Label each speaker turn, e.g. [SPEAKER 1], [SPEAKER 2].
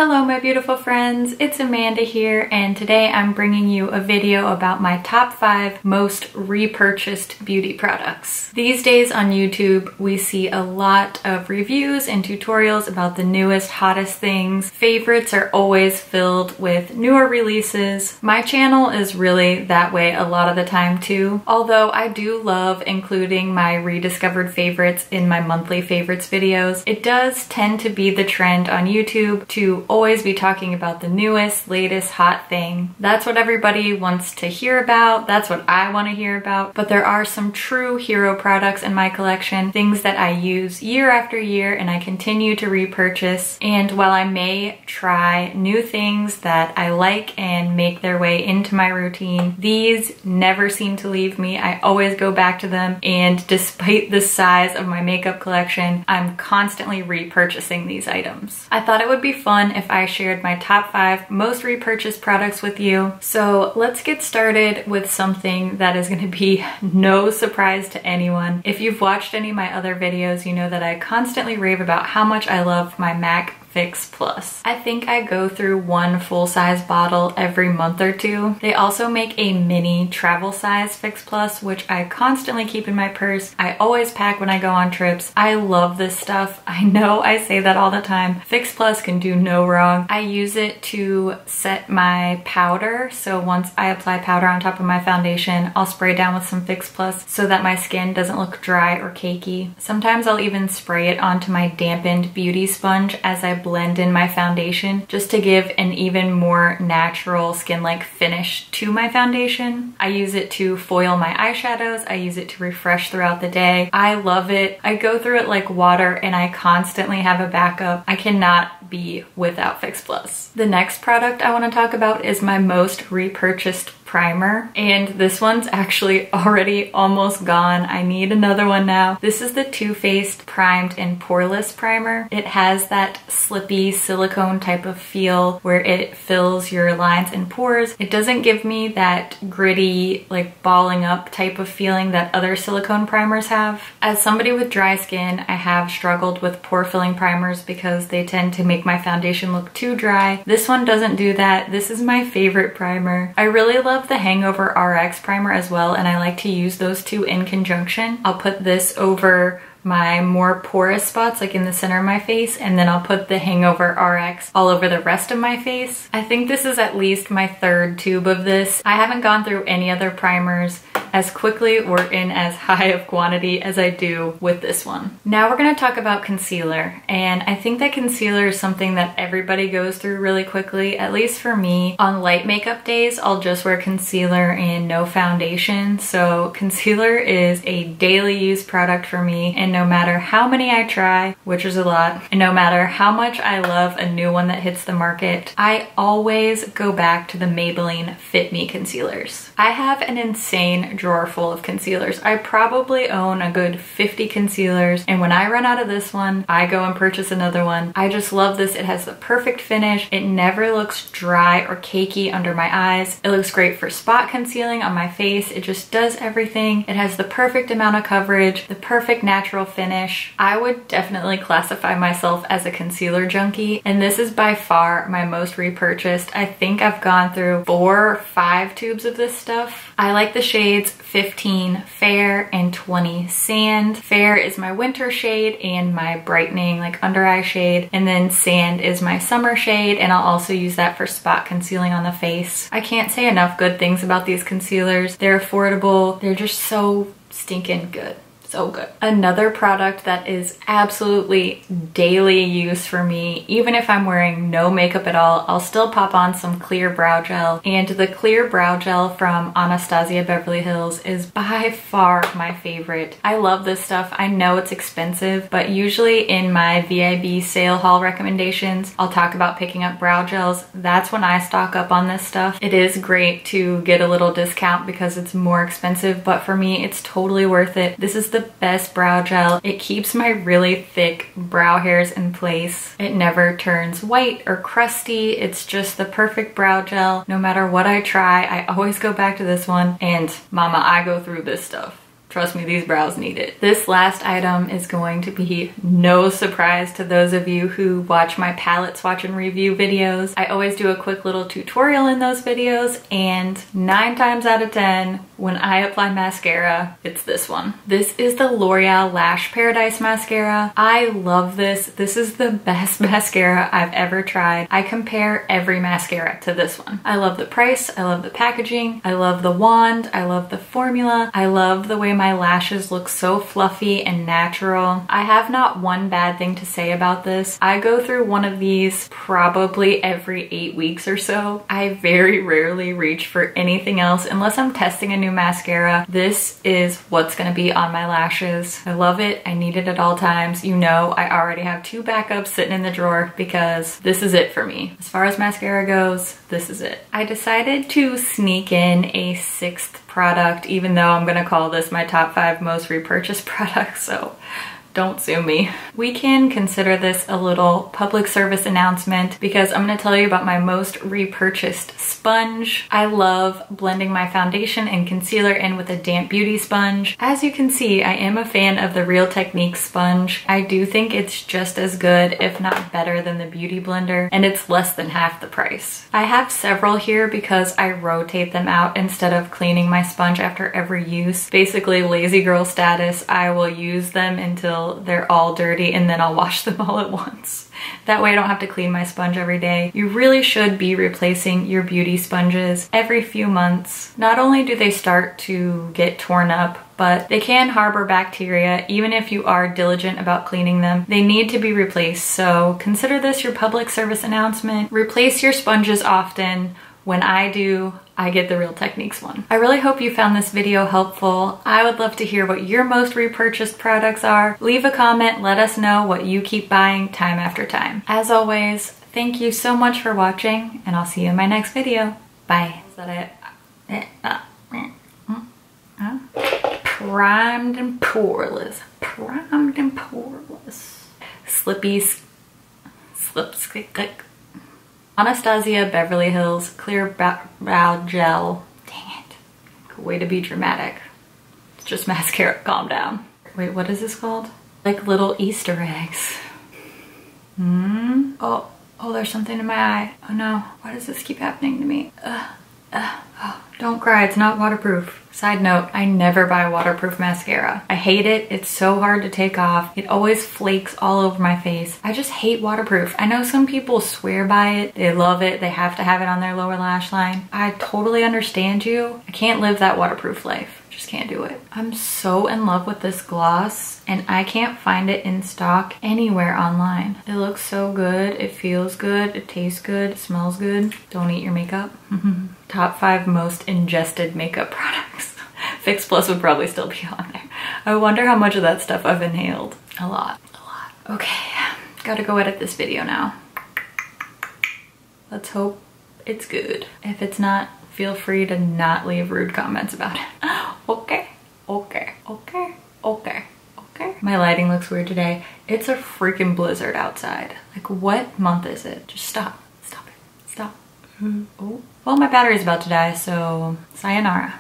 [SPEAKER 1] Hello my beautiful friends, it's Amanda here, and today I'm bringing you a video about my top 5 most repurchased beauty products. These days on YouTube we see a lot of reviews and tutorials about the newest, hottest things. Favorites are always filled with newer releases. My channel is really that way a lot of the time too, although I do love including my rediscovered favorites in my monthly favorites videos. It does tend to be the trend on YouTube to always be talking about the newest, latest hot thing. That's what everybody wants to hear about. That's what I want to hear about. But there are some true hero products in my collection, things that I use year after year and I continue to repurchase. And while I may try new things that I like and make their way into my routine, these never seem to leave me. I always go back to them, and despite the size of my makeup collection, I'm constantly repurchasing these items. I thought it would be fun if I shared my top 5 most repurchased products with you. So let's get started with something that is going to be no surprise to anyone. If you've watched any of my other videos, you know that I constantly rave about how much I love my MAC Fix Plus. I think I go through one full-size bottle every month or two. They also make a mini travel size Fix Plus, which I constantly keep in my purse. I always pack when I go on trips. I love this stuff. I know I say that all the time. Fix Plus can do no wrong. I use it to set my powder. So once I apply powder on top of my foundation, I'll spray down with some Fix Plus so that my skin doesn't look dry or cakey. Sometimes I'll even spray it onto my dampened beauty sponge as I blend in my foundation, just to give an even more natural skin-like finish to my foundation. I use it to foil my eyeshadows. I use it to refresh throughout the day. I love it. I go through it like water and I constantly have a backup. I cannot be without Fix Plus. The next product I want to talk about is my most repurchased primer, and this one's actually already almost gone. I need another one now. This is the Too Faced Primed and Poreless Primer. It has that slippy silicone type of feel where it fills your lines and pores. It doesn't give me that gritty, like balling up type of feeling that other silicone primers have. As somebody with dry skin, I have struggled with pore filling primers because they tend to make my foundation look too dry. This one doesn't do that. This is my favorite primer. I really love the Hangover RX primer as well, and I like to use those two in conjunction. I'll put this over my more porous spots, like in the center of my face, and then I'll put the Hangover RX all over the rest of my face. I think this is at least my 3rd tube of this. I haven't gone through any other primers as quickly or in as high of quantity as I do with this one. Now we're going to talk about concealer, and I think that concealer is something that everybody goes through really quickly, at least for me. On light makeup days, I'll just wear concealer and no foundation, so concealer is a daily use product for me, and no matter how many I try, which is a lot, and no matter how much I love a new one that hits the market, I always go back to the Maybelline Fit Me concealers. I have an insane drawer full of concealers. I probably own a good 50 concealers, and when I run out of this one, I go and purchase another one. I just love this. It has the perfect finish. It never looks dry or cakey under my eyes. It looks great for spot concealing on my face. It just does everything. It has the perfect amount of coverage, the perfect natural finish. I would definitely classify myself as a concealer junkie, and this is by far my most repurchased. I think I've gone through 4 or 5 tubes of this stuff. I like the shades 15 Fair and 20 Sand. Fair is my winter shade and my brightening like under eye shade, and then Sand is my summer shade, and I'll also use that for spot concealing on the face. I can't say enough good things about these concealers. They're affordable. They're just so stinking good. So good. Another product that is absolutely daily use for me, even if I'm wearing no makeup at all, I'll still pop on some clear brow gel. And the clear brow gel from Anastasia Beverly Hills is by far my favorite. I love this stuff. I know it's expensive, but usually in my VIB sale haul recommendations, I'll talk about picking up brow gels. That's when I stock up on this stuff. It is great to get a little discount because it's more expensive, but for me, it's totally worth it. This is the best brow gel. It keeps my really thick brow hairs in place. It never turns white or crusty. It's just the perfect brow gel. No matter what I try, I always go back to this one, and mama, I go through this stuff. Trust me, these brows need it. This last item is going to be no surprise to those of you who watch my palette swatch and review videos. I always do a quick little tutorial in those videos, and 9 times out of 10, when I apply mascara, it's this one. This is the L'Oreal Lash Paradise Mascara. I love this. This is the best mascara I've ever tried. I compare every mascara to this one. I love the price, I love the packaging, I love the wand, I love the formula, I love the way my lashes look so fluffy and natural. I have not one bad thing to say about this. I go through one of these probably every 8 weeks or so. I very rarely reach for anything else unless I'm testing a new mascara. This is what's gonna be on my lashes. I love it. I need it at all times. You know, I already have 2 backups sitting in the drawer because this is it for me. As far as mascara goes, this is it. I decided to sneak in a 6th product, even though I'm gonna call this my top 5 most repurchased products, so don't sue me. We can consider this a little public service announcement because I'm gonna tell you about my most repurchased sponge. I love blending my foundation and concealer in with a damp beauty sponge. As you can see, I am a fan of the Real Techniques sponge. I do think it's just as good, if not better, than the Beauty Blender, and it's less than half the price. I have several here because I rotate them out instead of cleaning my sponge after every use. Basically, lazy girl status. I will use them until they're all dirty and then I'll wash them all at once. That way I don't have to clean my sponge every day. You really should be replacing your beauty sponges every few months. Not only do they start to get torn up, but they can harbor bacteria. Even if you are diligent about cleaning them, they need to be replaced. So consider this your public service announcement. Replace your sponges often. When I do, I get the Real Techniques one. I really hope you found this video helpful. I would love to hear what your most repurchased products are. Leave a comment, let us know what you keep buying time after time. As always, thank you so much for watching, and I'll see you in my next video. Bye. Is that it? Primed and poreless. Primed and poreless. Slippy, slip, click. Anastasia Beverly Hills Clear Brow Gel. Dang it. Way to be dramatic. It's just mascara. Calm down. Wait, what is this called? Like little Easter eggs. Oh, there's something in my eye. Oh no. Why does this keep happening to me? Oh, don't cry. It's not waterproof. Side note, I never buy waterproof mascara. I hate it. It's so hard to take off. It always flakes all over my face. I just hate waterproof. I know some people swear by it. They love it. They have to have it on their lower lash line. I totally understand you. I can't live that waterproof life. Just can't do it. I'm so in love with this gloss and I can't find it in stock anywhere online. It looks so good. It feels good. It tastes good. It smells good. Don't eat your makeup. Top 5 most ingested makeup products. Fix Plus would probably still be on there. I wonder how much of that stuff I've inhaled. A lot. Okay, gotta go edit this video now. Let's hope it's good. If it's not, feel free to not leave rude comments about it. Okay. My lighting looks weird today. It's a freaking blizzard outside. Like, what month is it? Just stop it. Oh, well, my battery's about to die, so sayonara.